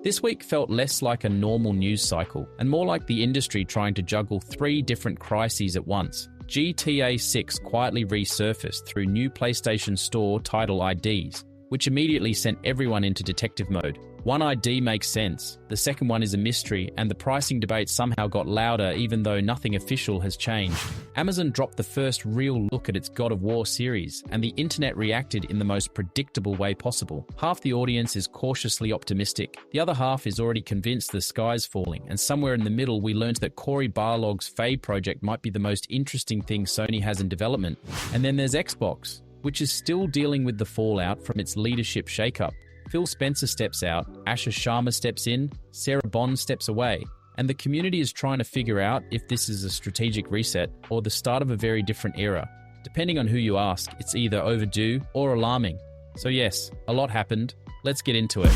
This week felt less like a normal news cycle and more like the industry trying to juggle 3 different crises at once. GTA 6 quietly resurfaced through new PlayStation Store title IDs, which immediately sent everyone into detective mode. One ID makes sense, the second one is a mystery, and the pricing debate somehow got louder even though nothing official has changed. Amazon dropped the first real look at its God of War series, and the internet reacted in the most predictable way possible. Half the audience is cautiously optimistic, the other half is already convinced the sky's falling, and somewhere in the middle we learned that Cory Barlog's Faye project might be the most interesting thing Sony has in development. And then there's Xbox, which is still dealing with the fallout from its leadership shakeup. Phil Spencer steps out, Asher Sharma steps in, Sarah Bond steps away, and the community is trying to figure out if this is a strategic reset or the start of a very different era. Depending on who you ask, it's either overdue or alarming. So yes, a lot happened. Let's get into it.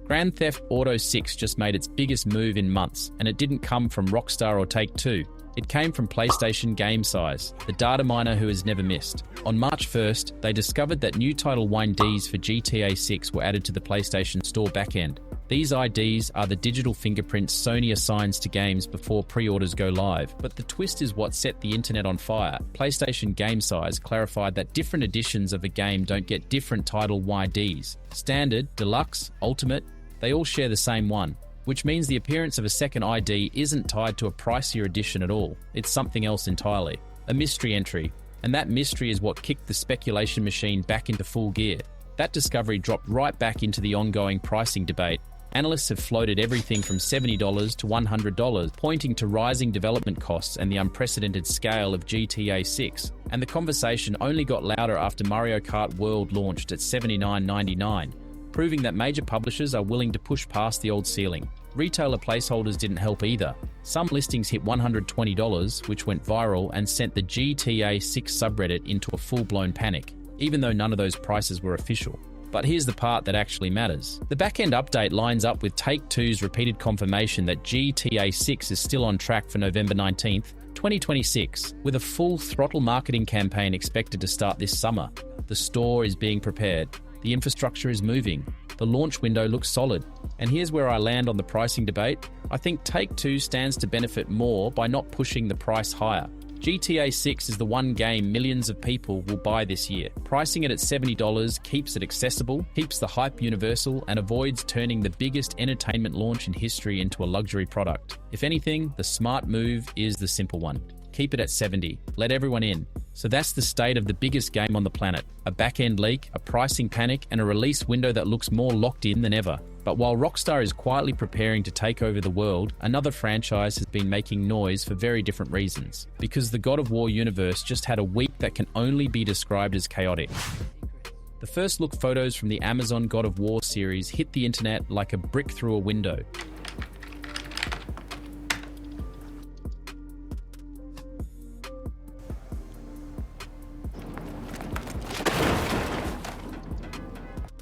Grand Theft Auto 6 just made its biggest move in months, and it didn't come from Rockstar or Take-Two. It came from PlayStation Game Size, the data miner who has never missed. On March 1st, they discovered that new title IDs for GTA 6 were added to the PlayStation Store backend. These IDs are the digital fingerprints Sony assigns to games before pre-orders go live. But the twist is what set the internet on fire. PlayStation Game Size clarified that different editions of a game don't get different title IDs. Standard, Deluxe, Ultimate, they all share the same one, which means the appearance of a second ID isn't tied to a pricier edition at all. It's something else entirely. A mystery entry. And that mystery is what kicked the speculation machine back into full gear. That discovery dropped right back into the ongoing pricing debate. Analysts have floated everything from $70 to $100, pointing to rising development costs and the unprecedented scale of GTA 6. And the conversation only got louder after Mario Kart World launched at $79.99. Proving that major publishers are willing to push past the old ceiling. Retailer placeholders didn't help either. Some listings hit $120, which went viral and sent the GTA 6 subreddit into a full-blown panic, even though none of those prices were official. But here's the part that actually matters. The backend update lines up with Take-Two's repeated confirmation that GTA 6 is still on track for November 19th, 2026, with a full throttle marketing campaign expected to start this summer. The store is being prepared. The infrastructure is moving. The launch window looks solid. And here's where I land on the pricing debate. I think Take-Two stands to benefit more by not pushing the price higher. GTA 6 is the one game millions of people will buy this year. Pricing it at $70 keeps it accessible, keeps the hype universal, and avoids turning the biggest entertainment launch in history into a luxury product. If anything, the smart move is the simple one. Keep it at $70. Let everyone in. So that's the state of the biggest game on the planet. A back-end leak, a pricing panic, and a release window that looks more locked in than ever. But while Rockstar is quietly preparing to take over the world, another franchise has been making noise for very different reasons. Because the God of War universe just had a week that can only be described as chaotic. The first look photos from the Amazon God of War series hit the internet like a brick through a window.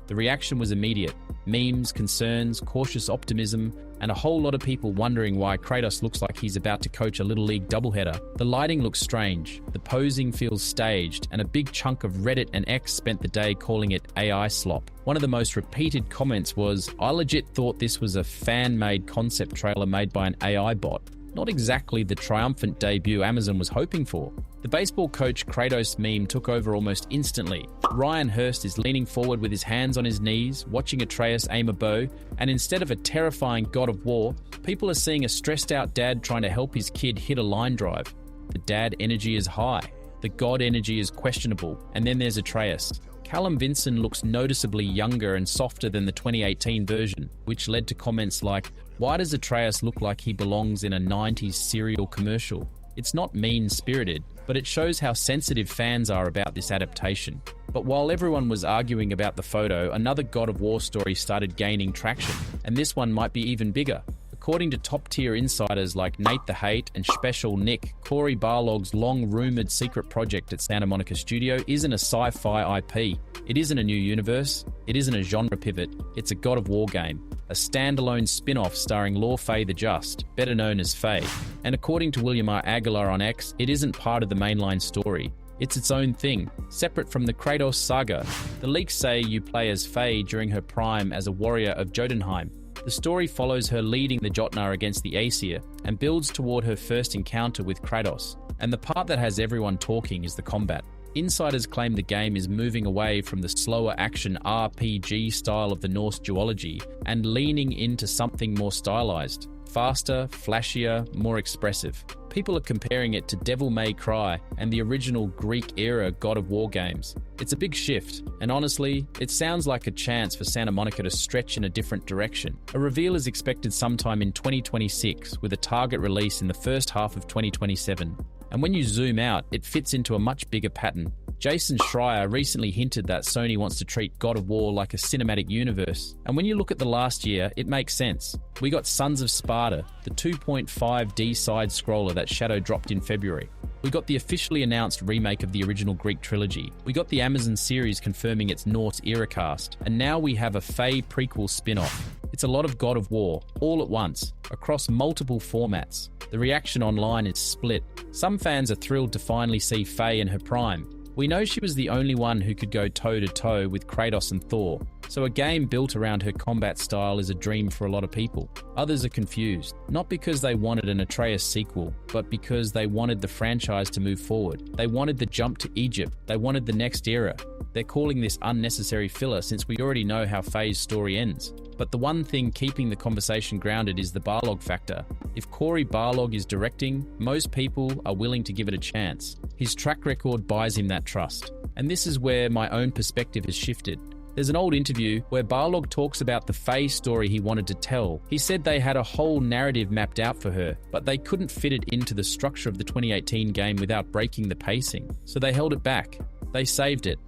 The reaction was immediate. Memes, concerns, cautious optimism, and a whole lot of people wondering why Kratos looks like he's about to coach a Little League doubleheader. The lighting looks strange, the posing feels staged, and a big chunk of Reddit and X spent the day calling it AI slop. One of the most repeated comments was, "I legit thought this was a fan-made concept trailer made by an AI bot." Not exactly the triumphant debut Amazon was hoping for. The baseball coach Kratos meme took over almost instantly. Ryan Hurst is leaning forward with his hands on his knees, watching Atreus aim a bow, and instead of a terrifying God of War, people are seeing a stressed-out dad trying to help his kid hit a line drive. The dad energy is high. The god energy is questionable. And then there's Atreus. Callum Vinson looks noticeably younger and softer than the 2018 version, which led to comments like, "Why does Atreus look like he belongs in a 90s cereal commercial?" It's not mean-spirited, but it shows how sensitive fans are about this adaptation. But while everyone was arguing about the photo, another God of War story started gaining traction, and this one might be even bigger. According to top-tier insiders like Nate the Hate and Special Nick, Cory Barlog's long-rumoured secret project at Santa Monica Studio isn't a sci-fi IP. It isn't a new universe. It isn't a genre pivot. It's a God of War game. A standalone spin-off starring Faye the Just, better known as Faye. And according to William R. Aguilar on X, it isn't part of the mainline story. It's its own thing, separate from the Kratos saga. The leaks say you play as Faye during her prime as a warrior of Jotunheim. The story follows her leading the Jotnar against the Aesir and builds toward her first encounter with Kratos. And the part that has everyone talking is the combat. Insiders claim the game is moving away from the slower action RPG style of the Norse duology and leaning into something more stylized. Faster, flashier, more expressive. People are comparing it to Devil May Cry and the original Greek-era God of War games. It's a big shift, and honestly, it sounds like a chance for Santa Monica to stretch in a different direction. A reveal is expected sometime in 2026, with a target release in the first half of 2027. And when you zoom out, it fits into a much bigger pattern. Jason Schreier recently hinted that Sony wants to treat God of War like a cinematic universe. And when you look at the last year, it makes sense. We got Sons of Sparta, the 2.5D side-scroller that Shadow dropped in February. We got the officially announced remake of the original Greek trilogy. We got the Amazon series confirming its Norse-era cast. And now we have a Faye prequel spin-off. It's a lot of God of War, all at once, across multiple formats. The reaction online is split. Some fans are thrilled to finally see Faye in her prime. We know she was the only one who could go toe-to-toe with Kratos and Thor, so a game built around her combat style is a dream for a lot of people. Others are confused, not because they wanted an Atreus sequel, but because they wanted the franchise to move forward. They wanted the jump to Egypt. They wanted the next era. They're calling this unnecessary filler since we already know how Faye's story ends. But the one thing keeping the conversation grounded is the Barlog factor. If Cory Barlog is directing, most people are willing to give it a chance. His track record buys him that trust. And this is where my own perspective has shifted. There's an old interview where Barlog talks about the Faye story he wanted to tell. He said they had a whole narrative mapped out for her, but they couldn't fit it into the structure of the 2018 game without breaking the pacing. So they held it back. They saved it.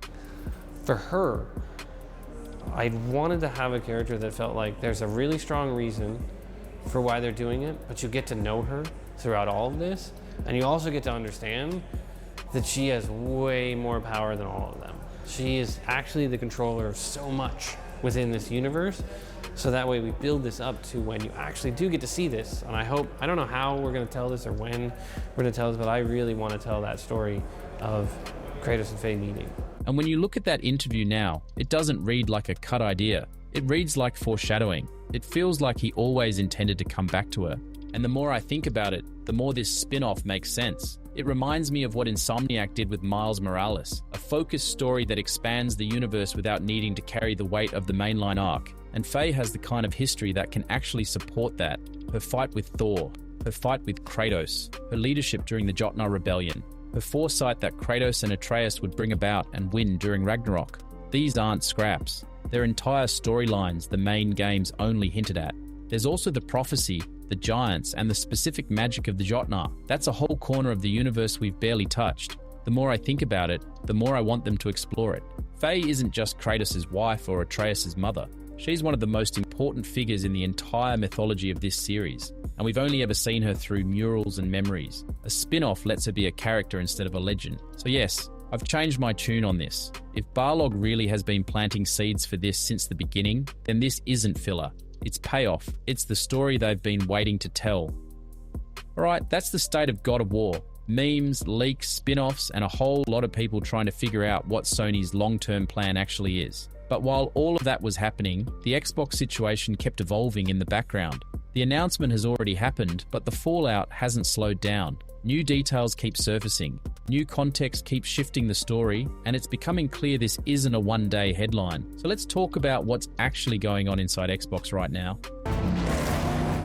For her, I wanted to have a character that felt like there's a really strong reason for why they're doing it, but you get to know her throughout all of this, and you also get to understand that she has way more power than all of them. She is actually the controller of so much within this universe, so that way we build this up to when you actually do get to see this. And I don't know how we're going to tell this or when we're going to tell this, but I really want to tell that story of Kratos and Faye meeting. And when you look at that interview now, it doesn't read like a cut idea. It reads like foreshadowing. It feels like he always intended to come back to her. And the more I think about it, the more this spin-off makes sense. It reminds me of what Insomniac did with Miles Morales, a focused story that expands the universe without needing to carry the weight of the mainline arc. And Faye has the kind of history that can actually support that. Her fight with Thor, her fight with Kratos, her leadership during the Jotnar Rebellion, her foresight that Kratos and Atreus would bring about and win during Ragnarok. These aren't scraps. They're entire storylines the main games only hinted at. There's also the prophecy, the giants, and the specific magic of the Jotnar. That's a whole corner of the universe we've barely touched. The more I think about it, the more I want them to explore it. Faye isn't just Kratos' wife or Atreus' mother. She's one of the most important figures in the entire mythology of this series, and we've only ever seen her through murals and memories. A spin-off lets her be a character instead of a legend. So yes, I've changed my tune on this. If Barlog really has been planting seeds for this since the beginning, then this isn't filler. It's payoff. It's the story they've been waiting to tell. Alright, that's the state of God of War. Memes, leaks, spin-offs, and a whole lot of people trying to figure out what Sony's long-term plan actually is. But while all of that was happening, the Xbox situation kept evolving in the background. The announcement has already happened, but the fallout hasn't slowed down. New details keep surfacing, new context keeps shifting the story, and it's becoming clear this isn't a one-day headline. So let's talk about what's actually going on inside Xbox right now.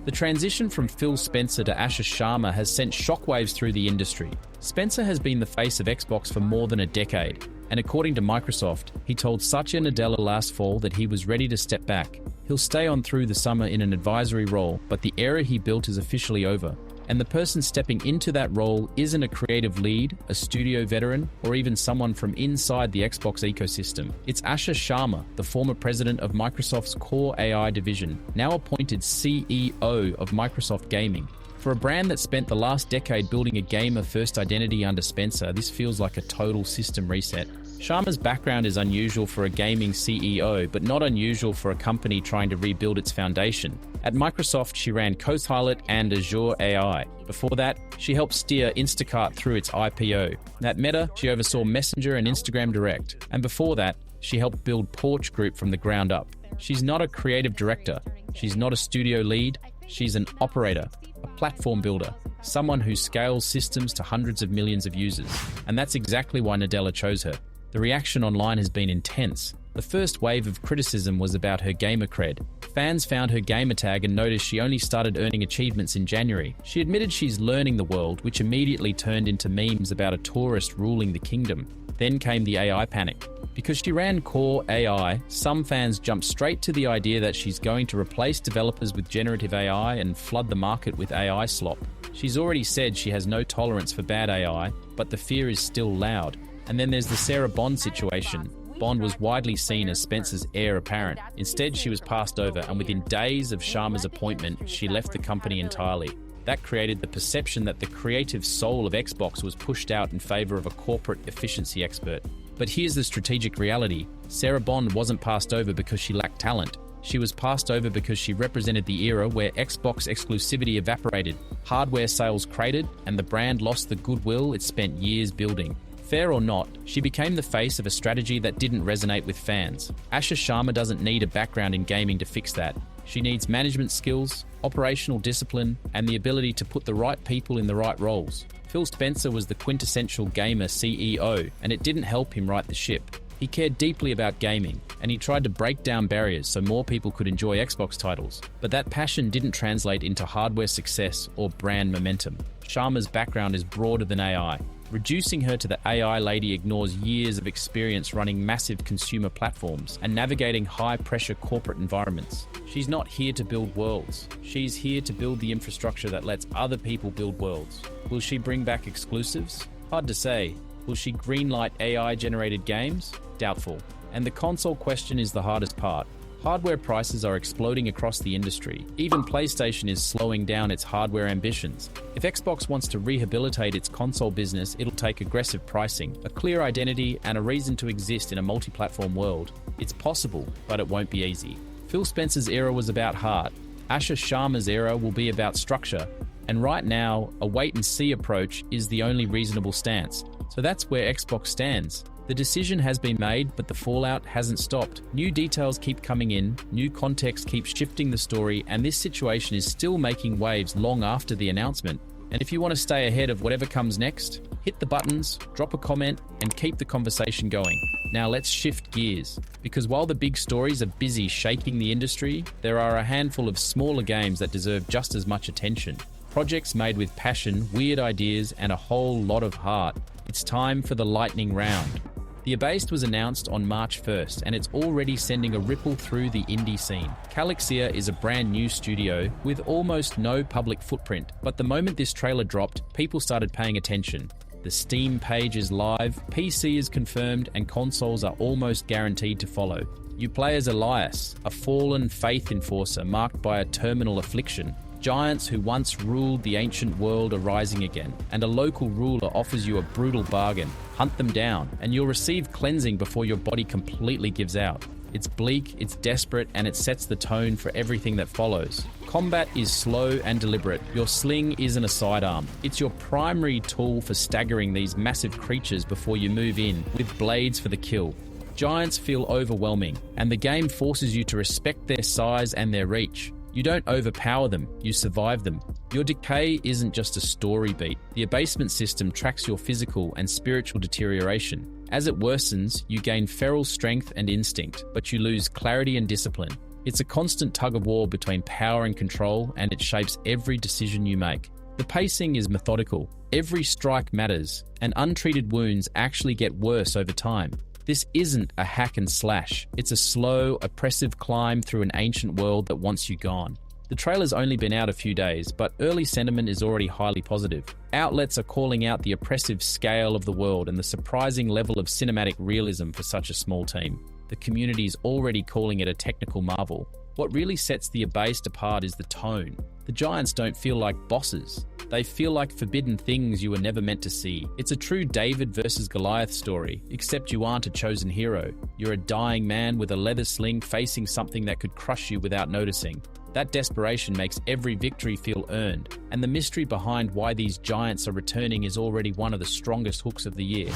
The transition from Phil Spencer to Asher Sharma has sent shockwaves through the industry. Spencer has been the face of Xbox for more than a decade, and according to Microsoft, he told Satya Nadella last fall that he was ready to step back. He'll stay on through the summer in an advisory role, but the era he built is officially over. And the person stepping into that role isn't a creative lead, a studio veteran, or even someone from inside the Xbox ecosystem. It's Asher Sharma, the former president of Microsoft's Core AI division, now appointed CEO of Microsoft Gaming. For a brand that spent the last decade building a gamer-first identity under Spencer, this feels like a total system reset. Sharma's background is unusual for a gaming CEO, but not unusual for a company trying to rebuild its foundation. At Microsoft, she ran Copilot and Azure AI. Before that, she helped steer Instacart through its IPO. At Meta, she oversaw Messenger and Instagram Direct. And before that, she helped build Porch Group from the ground up. She's not a creative director. She's not a studio lead. She's an operator, a platform builder, someone who scales systems to hundreds of millions of users. And that's exactly why Nadella chose her. The reaction online has been intense. The first wave of criticism was about her gamer cred. Fans found her gamer tag and noticed she only started earning achievements in January. She admitted she's learning the world, which immediately turned into memes about a tourist ruling the kingdom. Then came the AI panic. Because she ran core AI, some fans jumped straight to the idea that she's going to replace developers with generative AI and flood the market with AI slop. She's already said she has no tolerance for bad AI, but the fear is still loud. And then there's the Sarah Bond situation. Bond was widely seen as Spencer's heir apparent. Instead, she was passed over, and within days of Sharma's appointment, she left the company entirely. That created the perception that the creative soul of Xbox was pushed out in favor of a corporate efficiency expert. But here's the strategic reality. Sarah Bond wasn't passed over because she lacked talent. She was passed over because she represented the era where Xbox exclusivity evaporated, hardware sales cratered, and the brand lost the goodwill it spent years building. Fair or not, she became the face of a strategy that didn't resonate with fans. Asha Sharma doesn't need a background in gaming to fix that. She needs management skills, operational discipline, and the ability to put the right people in the right roles. Phil Spencer was the quintessential gamer CEO, and it didn't help him right the ship. He cared deeply about gaming, and he tried to break down barriers so more people could enjoy Xbox titles. But that passion didn't translate into hardware success or brand momentum. Sharma's background is broader than AI. Reducing her to the AI lady ignores years of experience running massive consumer platforms and navigating high-pressure corporate environments. She's not here to build worlds. She's here to build the infrastructure that lets other people build worlds. Will she bring back exclusives? Hard to say. Will she greenlight AI-generated games? Doubtful. And the console question is the hardest part. Hardware prices are exploding across the industry. Even PlayStation is slowing down its hardware ambitions. If Xbox wants to rehabilitate its console business, it'll take aggressive pricing, a clear identity, and a reason to exist in a multi-platform world. It's possible, but it won't be easy. Phil Spencer's era was about heart. Asha Sharma's era will be about structure. And right now, a wait-and-see approach is the only reasonable stance. So that's where Xbox stands. The decision has been made, but the fallout hasn't stopped. New details keep coming in, new context keeps shifting the story, and this situation is still making waves long after the announcement. And if you want to stay ahead of whatever comes next, hit the buttons, drop a comment, and keep the conversation going. Now let's shift gears, because while the big stories are busy shaking the industry, there are a handful of smaller games that deserve just as much attention. Projects made with passion, weird ideas, and a whole lot of heart. It's time for the lightning round. The Abased was announced on March 1st, and it's already sending a ripple through the indie scene. Calixia is a brand new studio with almost no public footprint, but the moment this trailer dropped, people started paying attention. The Steam page is live, PC is confirmed, and consoles are almost guaranteed to follow. You play as Elias, a fallen faith enforcer marked by a terminal affliction. Giants who once ruled the ancient world are rising again, and a local ruler offers you a brutal bargain. Hunt them down, and you'll receive cleansing before your body completely gives out. It's bleak, it's desperate, and it sets the tone for everything that follows. Combat is slow and deliberate. Your sling isn't a sidearm. It's your primary tool for staggering these massive creatures before you move in, with blades for the kill. Giants feel overwhelming, and the game forces you to respect their size and their reach. You don't overpower them, you survive them. Your decay isn't just a story beat. The abasement system tracks your physical and spiritual deterioration. As it worsens, you gain feral strength and instinct, but you lose clarity and discipline. It's a constant tug-of-war between power and control, and it shapes every decision you make. The pacing is methodical. Every strike matters, and untreated wounds actually get worse over time. This isn't a hack and slash. It's a slow, oppressive climb through an ancient world that wants you gone. The trailer's only been out a few days, but early sentiment is already highly positive. Outlets are calling out the oppressive scale of the world and the surprising level of cinematic realism for such a small team. The community's already calling it a technical marvel. What really sets the Abased apart is the tone. The giants don't feel like bosses. They feel like forbidden things you were never meant to see. It's a true David versus Goliath story, except you aren't a chosen hero. You're a dying man with a leather sling facing something that could crush you without noticing. That desperation makes every victory feel earned, and the mystery behind why these giants are returning is already one of the strongest hooks of the year.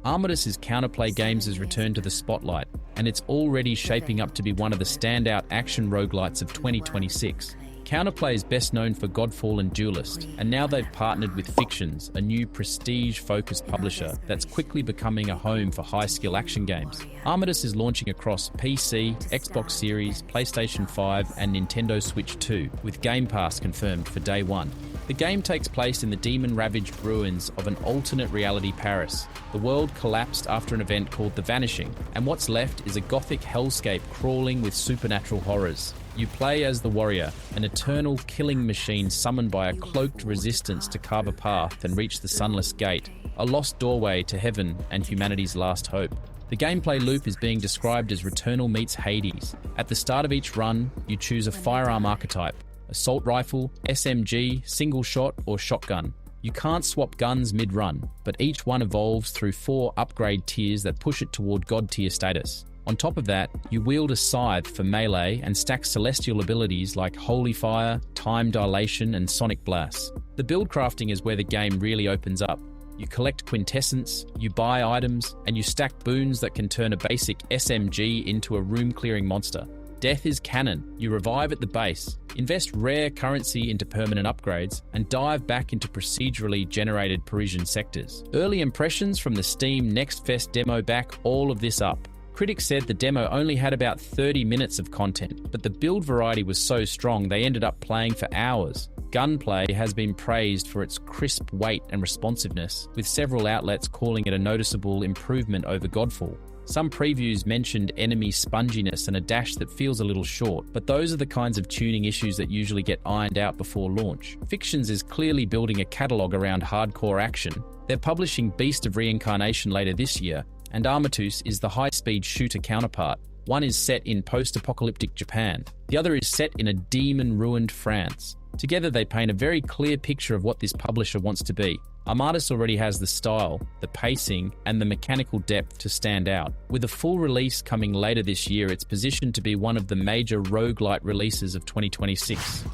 Armistice's counterplay games has returned to the spotlight, and it's already shaping up to be one of the standout action roguelites of 2026. Counterplay is best known for Godfall and Duelist, and now they've partnered with Fictions, a new prestige-focused publisher that's quickly becoming a home for high-skill action games. Armistice is launching across PC, Xbox Series, PlayStation 5, and Nintendo Switch 2, with Game Pass confirmed for day one. The game takes place in the demon-ravaged ruins of an alternate reality Paris. The world collapsed after an event called The Vanishing, and what's left is a gothic hellscape crawling with supernatural horrors. You play as the warrior, an eternal killing machine summoned by a cloaked resistance to carve a path and reach the sunless gate, a lost doorway to heaven and humanity's last hope. The gameplay loop is being described as Returnal meets Hades. At the start of each run, you choose a firearm archetype: assault rifle, SMG, single shot, or shotgun. You can't swap guns mid-run, but each one evolves through 4 upgrade tiers that push it toward God tier status. On top of that, you wield a scythe for melee and stack celestial abilities like Holy Fire, Time Dilation, and Sonic Blast. The build crafting is where the game really opens up. You collect quintessence, you buy items, and you stack boons that can turn a basic SMG into a room-clearing monster. Death is canon. You revive at the base, invest rare currency into permanent upgrades, and dive back into procedurally generated Parisian sectors. Early impressions from the Steam Next Fest demo back all of this up. Critics said the demo only had about 30 minutes of content, but the build variety was so strong they ended up playing for hours. Gunplay has been praised for its crisp weight and responsiveness, with several outlets calling it a noticeable improvement over Godfall. Some previews mentioned enemy sponginess and a dash that feels a little short, but those are the kinds of tuning issues that usually get ironed out before launch. Fictions is clearly building a catalogue around hardcore action. They're publishing Beast of Reincarnation later this year, and Armistice is the high-speed shooter counterpart. One is set in post-apocalyptic Japan. The other is set in a demon-ruined France. Together they paint a very clear picture of what this publisher wants to be. Armistice already has the style, the pacing, and the mechanical depth to stand out. With a full release coming later this year, it's positioned to be one of the major roguelite releases of 2026.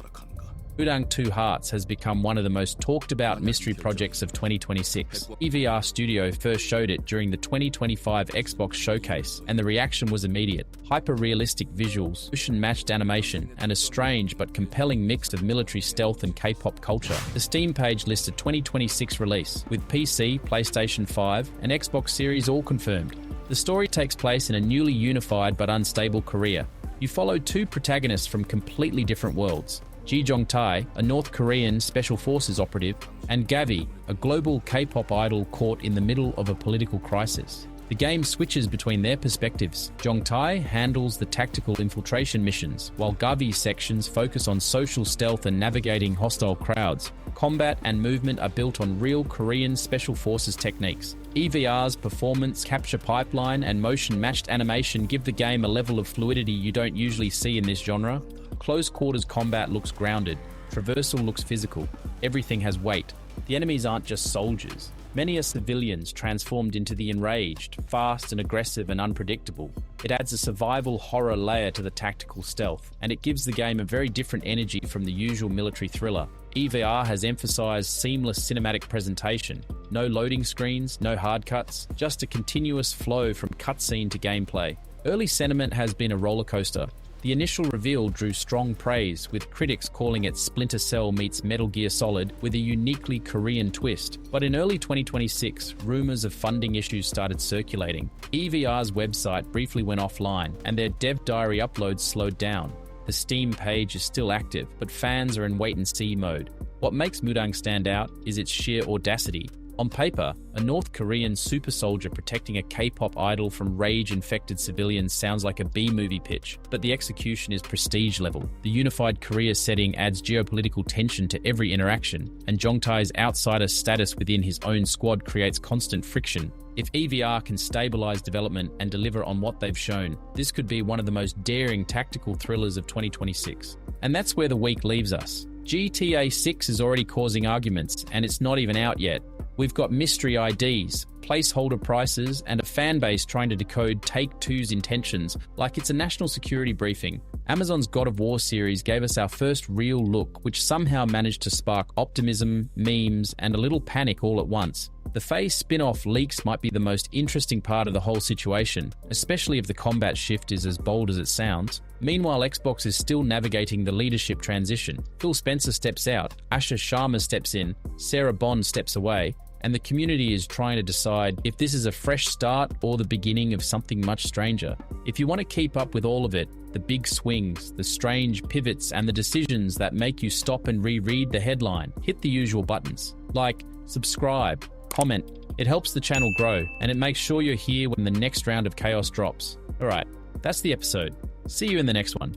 Mudang Two Hearts has become one of the most talked about mystery projects of 2026. EVR Studio first showed it during the 2025 Xbox showcase, and the reaction was immediate. Hyper-realistic visuals, motion-matched animation, and a strange but compelling mix of military stealth and K-pop culture. The Steam page lists a 2026 release, with PC, PlayStation 5, and Xbox Series all confirmed. The story takes place in a newly unified but unstable Korea. You follow 2 protagonists from completely different worlds: Ji Jong-tae, a North Korean Special Forces operative, and Gavi, a global K-pop idol caught in the middle of a political crisis. The game switches between their perspectives. Jong-tae handles the tactical infiltration missions, while Gavi's sections focus on social stealth and navigating hostile crowds. Combat and movement are built on real Korean Special Forces techniques. EVR's performance capture pipeline and motion-matched animation give the game a level of fluidity you don't usually see in this genre. Close quarters combat looks grounded, traversal looks physical, everything has weight. The enemies aren't just soldiers. Many are civilians transformed into the enraged, fast and aggressive and unpredictable. It adds a survival horror layer to the tactical stealth, and it gives the game a very different energy from the usual military thriller. EVR has emphasized seamless cinematic presentation. No loading screens, no hard cuts, just a continuous flow from cutscene to gameplay. Early sentiment has been a roller coaster. The initial reveal drew strong praise, with critics calling it Splinter Cell meets Metal Gear Solid with a uniquely Korean twist. But in early 2026, rumors of funding issues started circulating. EVR's website briefly went offline, and their dev diary uploads slowed down. The Steam page is still active, but fans are in wait-and-see mode. What makes Mudang stand out is its sheer audacity. On paper, a North Korean super soldier protecting a K-pop idol from rage-infected civilians sounds like a B-movie pitch, but the execution is prestige level. The unified Korea setting adds geopolitical tension to every interaction, and Jong-tae's outsider status within his own squad creates constant friction. If EVR can stabilize development and deliver on what they've shown, this could be one of the most daring tactical thrillers of 2026. And that's where the week leaves us. GTA 6 is already causing arguments, and it's not even out yet. We've got mystery IDs, placeholder prices, and a fanbase trying to decode Take-Two's intentions like it's a national security briefing. Amazon's God of War series gave us our first real look, which somehow managed to spark optimism, memes, and a little panic all at once. The Faye Spinoff leaks might be the most interesting part of the whole situation, especially if the combat shift is as bold as it sounds. Meanwhile, Xbox is still navigating the leadership transition. Phil Spencer steps out, Asher Sharma steps in, Sarah Bond steps away, and the community is trying to decide if this is a fresh start or the beginning of something much stranger. If you want to keep up with all of it, the big swings, the strange pivots, and the decisions that make you stop and reread the headline, hit the usual buttons, like subscribe, comment. It helps the channel grow, and it makes sure you're here when the next round of chaos drops. Alright, that's the episode. See you in the next one.